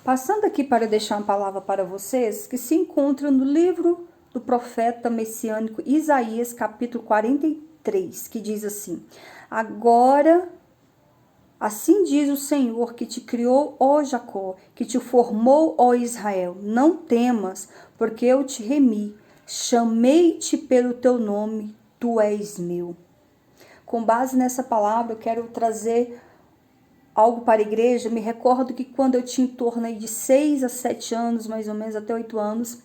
Passando aqui para deixar uma palavra para vocês, que se encontra no livro do profeta messiânico Isaías, capítulo 43, que diz assim: Agora, assim diz o Senhor que te criou, ó Jacó, que te formou, ó Israel, não temas, porque eu te remi, chamei-te pelo teu nome, tu és meu. Com base nessa palavra, eu quero trazer algo para a igreja. Me recordo que quando eu tinha em torno de 6 a 7 anos, mais ou menos, até 8 anos,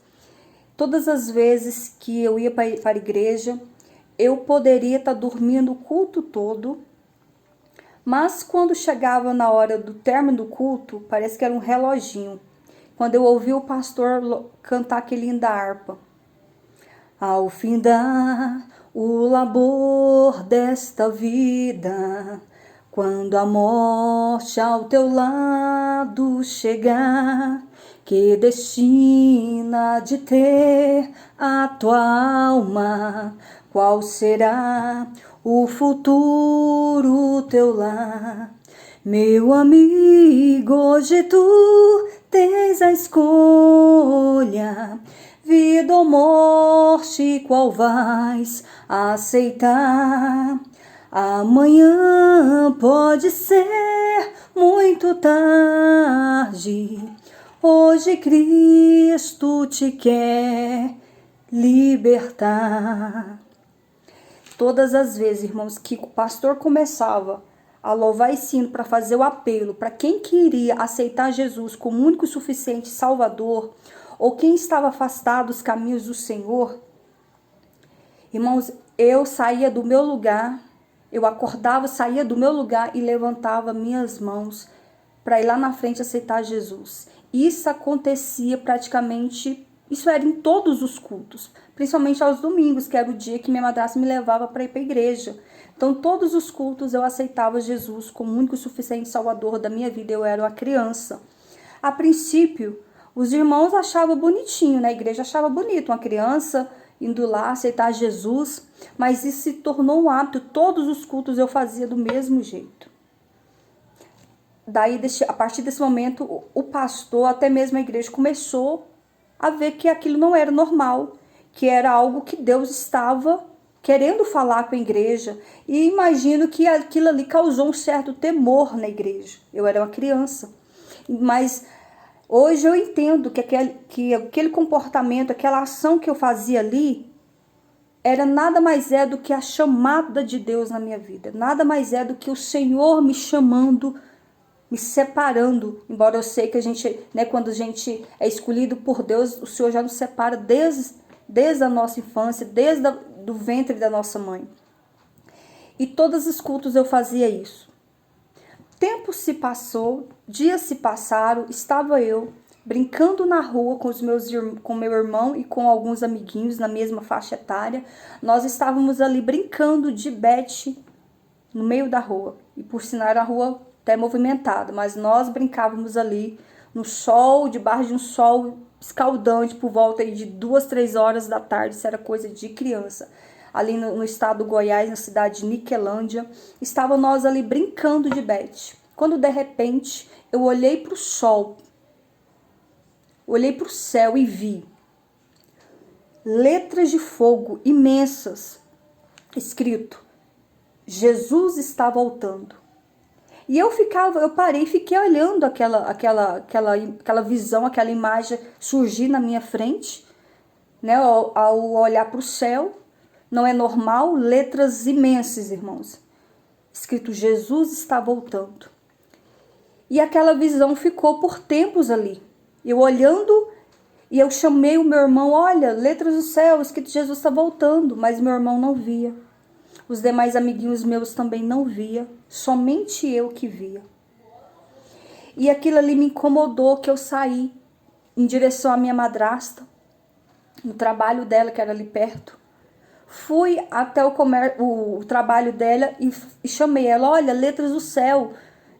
todas as vezes que eu ia para a igreja, eu poderia estar dormindo o culto todo, mas quando chegava na hora do término do culto, parece que era um reloginho, quando eu ouvi o pastor cantar aquele hino da harpa. Ao findar o labor desta vida, quando a morte ao teu lado chegar, que destina de ter a tua alma, qual será o futuro teu lar? Meu amigo, hoje tu tens a escolha, vida ou morte, qual vais aceitar? Amanhã pode ser muito tarde, hoje Cristo te quer libertar. Todas as vezes, irmãos, que o pastor começava a louvar esse hino para fazer o apelo para quem queria aceitar Jesus como único e suficiente Salvador, ou quem estava afastado dos caminhos do Senhor, irmãos, eu saía do meu lugar, eu acordava, saía do meu lugar e levantava minhas mãos para ir lá na frente aceitar Jesus. Isso acontecia praticamente, isso era em todos os cultos, principalmente aos domingos, que era o dia que minha madrasta me levava para ir para a igreja. Então, todos os cultos eu aceitava Jesus como único e suficiente Salvador da minha vida. Eu era uma criança. A princípio, os irmãos achavam bonitinho, né? A igreja achava bonito uma criança indo lá aceitar Jesus, mas isso se tornou um hábito. Todos os cultos eu fazia do mesmo jeito. Daí, a partir desse momento, o pastor, até mesmo a igreja, começou a ver que aquilo não era normal, que era algo que Deus estava querendo falar com a igreja. E imagino que aquilo ali causou um certo temor na igreja. Eu era uma criança, mas hoje eu entendo que aquele comportamento, aquela ação que eu fazia ali, era nada mais é do que a chamada de Deus na minha vida. Nada mais é do que o Senhor me chamando, me separando. Embora eu sei que a gente, né, quando a gente é escolhido por Deus, o Senhor já nos separa desde a nossa infância, desde do ventre da nossa mãe. E todos os cultos eu fazia isso. Tempo se passou, dias se passaram, estava eu brincando na rua com meu irmão e com alguns amiguinhos na mesma faixa etária. Nós estávamos ali brincando de bete no meio da rua. E por sinal era a rua até movimentada, mas nós brincávamos ali no sol, debaixo de um sol escaldante, por volta de 2, 3 horas da tarde. Isso era coisa de criança. Ali no estado do Goiás, na cidade de Niquelândia, estavam nós ali brincando de bete. Quando de repente eu olhei para o sol, olhei para o céu e vi letras de fogo imensas, escrito: Jesus está voltando. E eu parei e fiquei olhando aquela visão, aquela imagem surgir na minha frente, né? Ao olhar para o céu, não é normal, letras imensas, irmãos, escrito: Jesus está voltando. E aquela visão ficou por tempos ali. Eu olhando, e eu chamei o meu irmão: olha, letras do céu, escrito: Jesus está voltando. Mas meu irmão não via. Os demais amiguinhos meus também não via. Somente eu que via. E aquilo ali me incomodou, que eu saí em direção à minha madrasta, no trabalho dela, que era ali perto. Fui até o trabalho dela e chamei ela: olha, letras do céu,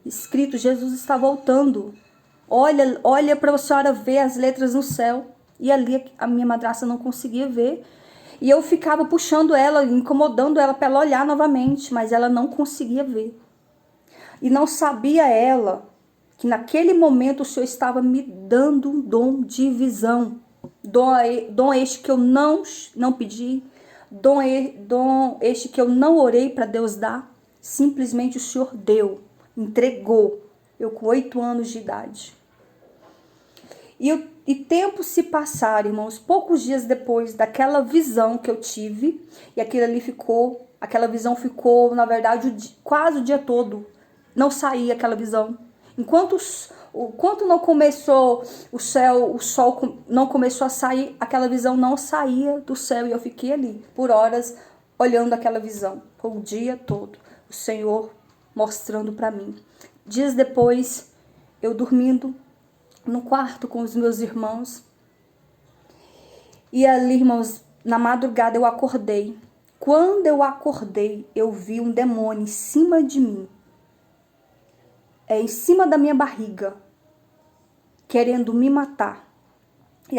escrito: Jesus está voltando. Olha para a senhora ver as letras no céu. E ali a minha madrasta não conseguia ver. E eu ficava puxando ela, incomodando ela para ela olhar novamente, mas ela não conseguia ver. E não sabia ela que naquele momento o Senhor estava me dando um dom de visão. Dom este que eu não pedi, dom este que eu não orei para Deus dar, simplesmente o Senhor deu, entregou, eu com 8 anos de idade. E tempos se passaram, irmãos, poucos dias depois daquela visão que eu tive, e aquela visão ficou, na verdade, quase o dia todo, não saía aquela visão. Enquanto não começou o sol não começou a sair, aquela visão não saía do céu, e eu fiquei ali, por horas, olhando aquela visão, o dia todo, o Senhor mostrando para mim. Dias depois, eu dormindo no quarto com os meus irmãos, e ali, irmãos, na madrugada eu acordei. Quando eu acordei, eu vi um demônio em cima de mim, em cima da minha barriga, querendo me matar. E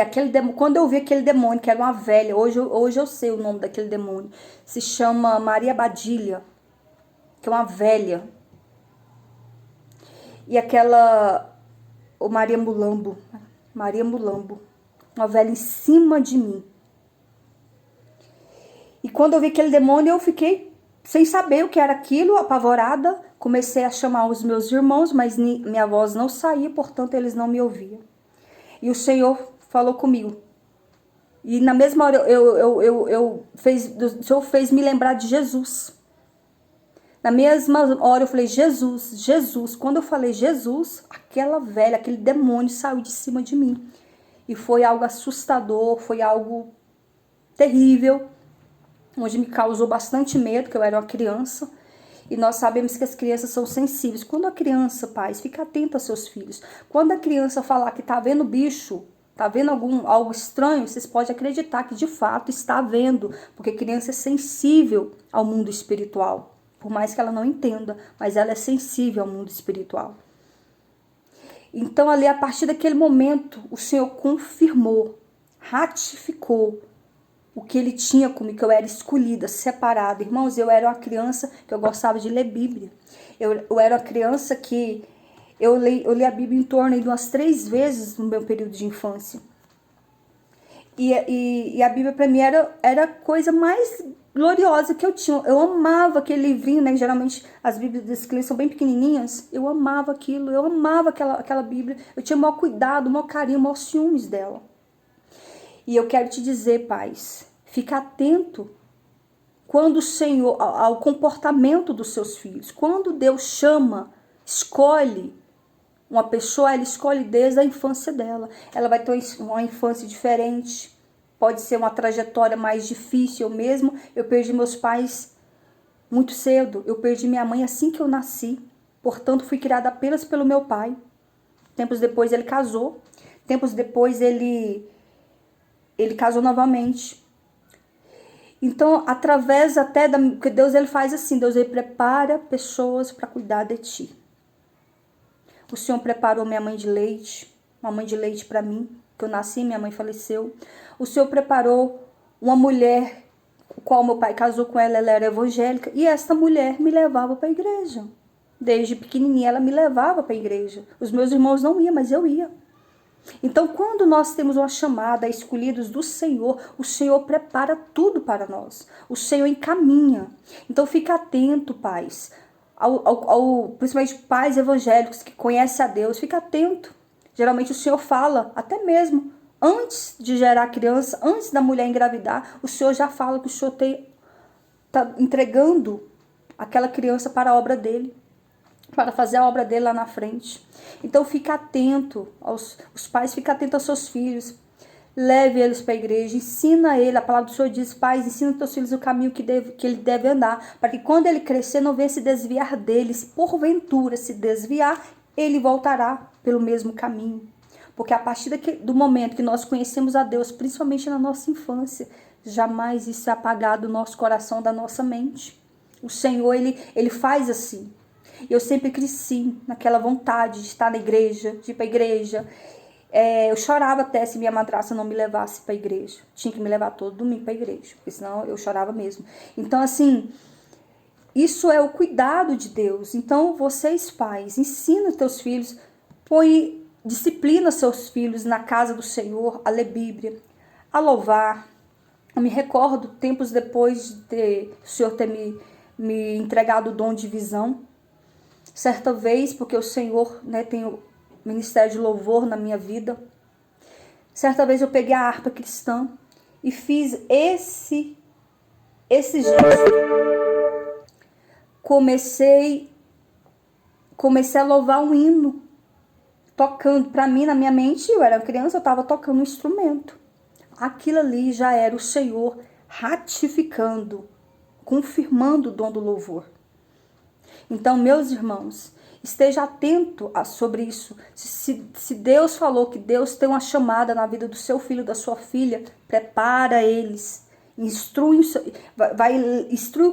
quando eu vi aquele demônio, que era uma velha, hoje eu sei o nome daquele demônio, se chama Maria Badilha, que é uma velha. E Maria Mulambo, uma velha em cima de mim. E quando eu vi aquele demônio, eu fiquei sem saber o que era aquilo, apavorada. Comecei a chamar os meus irmãos, mas minha voz não saía, portanto eles não me ouviam. E o Senhor falou comigo. E na mesma hora o Senhor fez me lembrar de Jesus. Na mesma hora eu falei, Jesus, Jesus. Quando eu falei Jesus, aquela velha, aquele demônio saiu de cima de mim. E foi algo assustador, foi algo terrível, onde me causou bastante medo, que eu era uma criança. E nós sabemos que as crianças são sensíveis. Quando a criança, pais, fica atento aos seus filhos. Quando a criança falar que tá vendo bicho, tá vendo algo estranho, vocês podem acreditar que de fato está vendo. Porque a criança é sensível ao mundo espiritual. Por mais que ela não entenda, mas ela é sensível ao mundo espiritual. Então ali, a partir daquele momento, o Senhor confirmou, ratificou o que Ele tinha comigo, que eu era escolhida, separada. Irmãos, eu era uma criança que eu gostava de ler Bíblia. Eu era uma criança que eu li a Bíblia em torno de umas 3 vezes no meu período de infância. E a Bíblia para mim era a coisa mais gloriosa que eu tinha. Eu amava aquele livrinho, né? Geralmente as Bíblias das crianças são bem pequenininhas. Eu amava aquilo, eu amava aquela Bíblia. Eu tinha o maior cuidado, o maior carinho, o maior ciúmes dela. E eu quero te dizer, pais, fica atento quando o Senhor, ao comportamento dos seus filhos. Quando Deus chama, escolhe uma pessoa, ela escolhe desde a infância dela. Ela vai ter uma infância diferente, pode ser uma trajetória mais difícil. Eu perdi meus pais muito cedo. Eu perdi minha mãe assim que eu nasci. Portanto, fui criada apenas pelo meu pai. Tempos depois ele casou. Tempos depois ele casou novamente. Então, através até que Deus ele faz assim, Deus ele prepara pessoas para cuidar de ti. O Senhor preparou minha mãe de leite, uma mãe de leite para mim, que eu nasci, minha mãe faleceu. O Senhor preparou uma mulher, o qual meu pai casou com ela era evangélica, e esta mulher me levava para a igreja. Desde pequenininha ela me levava para a igreja. Os meus irmãos não iam, mas eu ia. Então, quando nós temos uma chamada, escolhidos do Senhor, o Senhor prepara tudo para nós. O Senhor encaminha. Então, fica atento, pais. Principalmente pais evangélicos que conhecem a Deus, fica atento. Geralmente o Senhor fala, até mesmo antes de gerar a criança, antes da mulher engravidar, o Senhor já fala que o Senhor está entregando aquela criança para a obra dele, para fazer a obra dele lá na frente. Então fica atento, os pais ficam atentos aos seus filhos, leve eles para a igreja, ensina ele, a palavra do Senhor diz, pais, ensina os teus filhos o caminho que ele deve andar, para que quando ele crescer não venha se desviar dele, se porventura se desviar, ele voltará pelo mesmo caminho. Porque a partir do momento que nós conhecemos a Deus, principalmente na nossa infância, jamais isso é apagado do nosso coração, da nossa mente. O Senhor, ele faz assim. Eu sempre cresci naquela vontade de estar na igreja, de ir para a igreja. Eu chorava até se minha madrasta não me levasse para a igreja. Tinha que me levar todo domingo para a igreja, porque senão eu chorava mesmo. Então, assim, isso é o cuidado de Deus. Então, vocês pais, ensinam os teus filhos, disciplina seus filhos na casa do Senhor, a ler Bíblia, a louvar. Eu me recordo, tempos depois de o Senhor ter me entregado o dom de visão, certa vez, porque o Senhor, tem o ministério de louvor na minha vida, certa vez eu peguei a harpa cristã e fiz esses gestos. Comecei a louvar um hino, tocando. Para mim, na minha mente, eu era criança, eu estava tocando um instrumento. Aquilo ali já era o Senhor ratificando, confirmando o dom do louvor. Então, meus irmãos, esteja atento sobre isso. Se Deus falou que Deus tem uma chamada na vida do seu filho, da sua filha, prepara eles. Instrui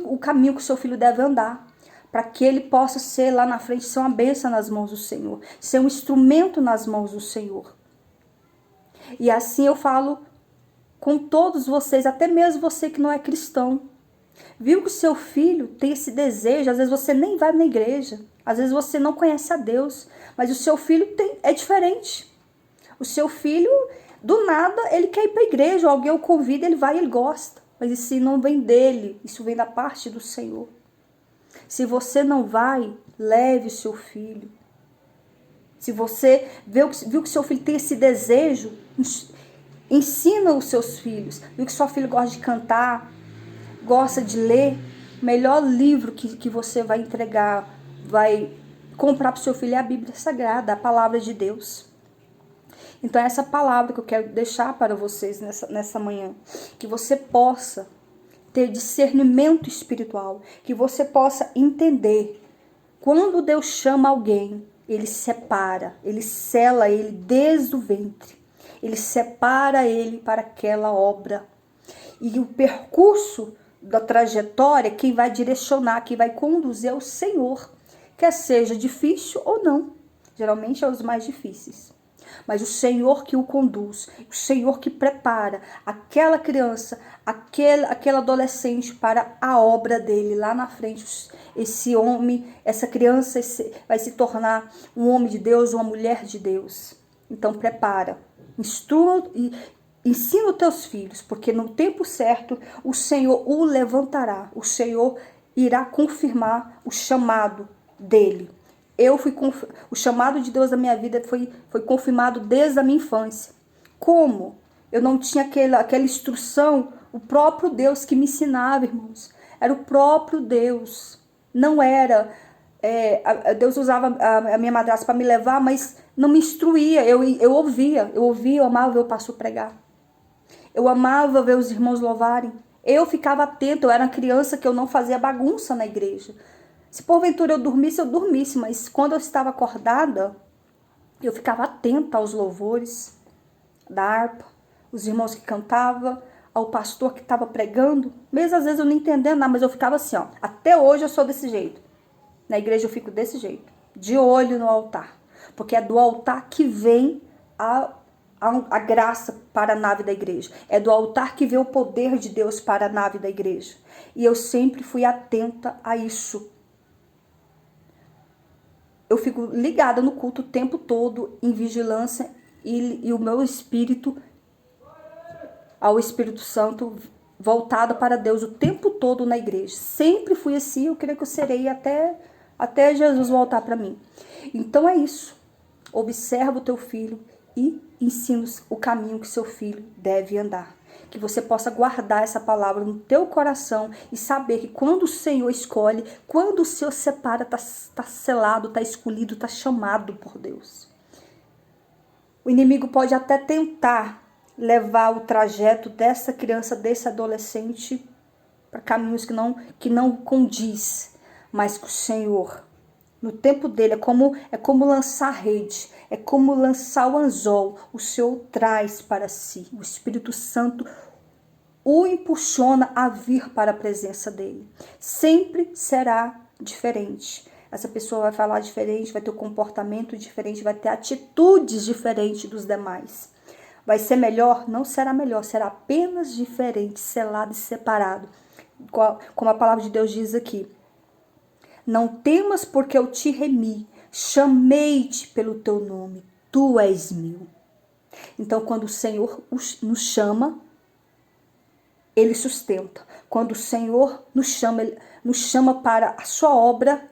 o caminho que o seu filho deve andar, para que ele possa ser lá na frente, ser uma bênção nas mãos do Senhor, ser um instrumento nas mãos do Senhor. E assim eu falo com todos vocês, até mesmo você que não é cristão. Viu que o seu filho tem esse desejo, às vezes você nem vai na igreja, às vezes você não conhece a Deus, mas o seu filho é diferente. O seu filho, do nada, ele quer ir para a igreja, alguém o convida, ele vai e ele gosta. Mas isso não vem dele, isso vem da parte do Senhor. Se você não vai, leve o seu filho. Se você viu que seu filho tem esse desejo, ensina os seus filhos. Viu que sua filha gosta de cantar, gosta de ler, o melhor livro que você vai entregar, vai comprar para o seu filho é a Bíblia Sagrada, a palavra de Deus. Então é essa palavra que eu quero deixar para vocês nessa manhã, que você possa ter discernimento espiritual, que você possa entender, quando Deus chama alguém, ele separa, ele sela ele desde o ventre, ele separa ele para aquela obra. E o percurso da trajetória, quem vai direcionar, quem vai conduzir é o Senhor, quer seja difícil ou não, geralmente é os mais difíceis. Mas o Senhor que o conduz, o Senhor que prepara aquela criança, aquele adolescente para a obra dele lá na frente. Esse homem, essa criança vai se tornar um homem de Deus, uma mulher de Deus. Então prepara, instrua e ensina os teus filhos, porque no tempo certo o Senhor o levantará, o Senhor irá confirmar o chamado dele. O chamado de Deus na minha vida foi confirmado desde a minha infância. Como? Eu não tinha aquela instrução, o próprio Deus que me ensinava, irmãos. Era o próprio Deus. Não era... Deus usava a minha madrasta para me levar, mas não me instruía. Eu ouvia, eu amava ver o pastor pregar. Eu amava ver os irmãos louvarem. Eu ficava atenta, eu era uma criança que eu não fazia bagunça na igreja. Se porventura eu dormisse, mas quando eu estava acordada, eu ficava atenta aos louvores da harpa, os irmãos que cantavam, ao pastor que estava pregando. Mesmo às vezes eu não entendendo nada, mas eu ficava assim, ó. Até hoje eu sou desse jeito. Na igreja eu fico desse jeito, de olho no altar. Porque é do altar que vem a graça para a nave da igreja. É do altar que vem o poder de Deus para a nave da igreja. E eu sempre fui atenta a isso. Eu fico ligada no culto o tempo todo, em vigilância, e o meu espírito, ao Espírito Santo, voltado para Deus o tempo todo na igreja. Sempre fui assim, eu creio que eu serei até Jesus voltar para mim. Então é isso. Observa o teu filho e ensina o caminho que seu filho deve andar. Que você possa guardar essa palavra no teu coração e saber que quando o Senhor escolhe, quando o Senhor separa, está selado, está escolhido, está chamado por Deus. O inimigo pode até tentar levar o trajeto dessa criança, desse adolescente, para caminhos que não condiz, mas que o Senhor, no tempo dele, é como lançar rede, é como lançar o anzol, o Senhor traz para si. O Espírito Santo o impulsiona a vir para a presença dele. Sempre será diferente. Essa pessoa vai falar diferente, vai ter um comportamento diferente, vai ter atitudes diferentes dos demais. Vai ser melhor? Não será melhor, será apenas diferente, selado e separado. Como a palavra de Deus diz aqui. Não temas porque eu te remi, Chamei-te pelo teu nome, tu és meu. Então, quando o Senhor nos chama, Ele sustenta. Quando o Senhor nos chama, Ele nos chama para a sua obra,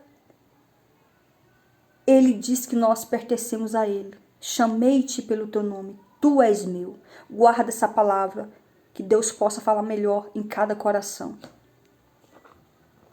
Ele diz que nós pertencemos a Ele. Chamei-te pelo teu nome, tu és meu. Guarda essa palavra, que Deus possa falar melhor em cada coração.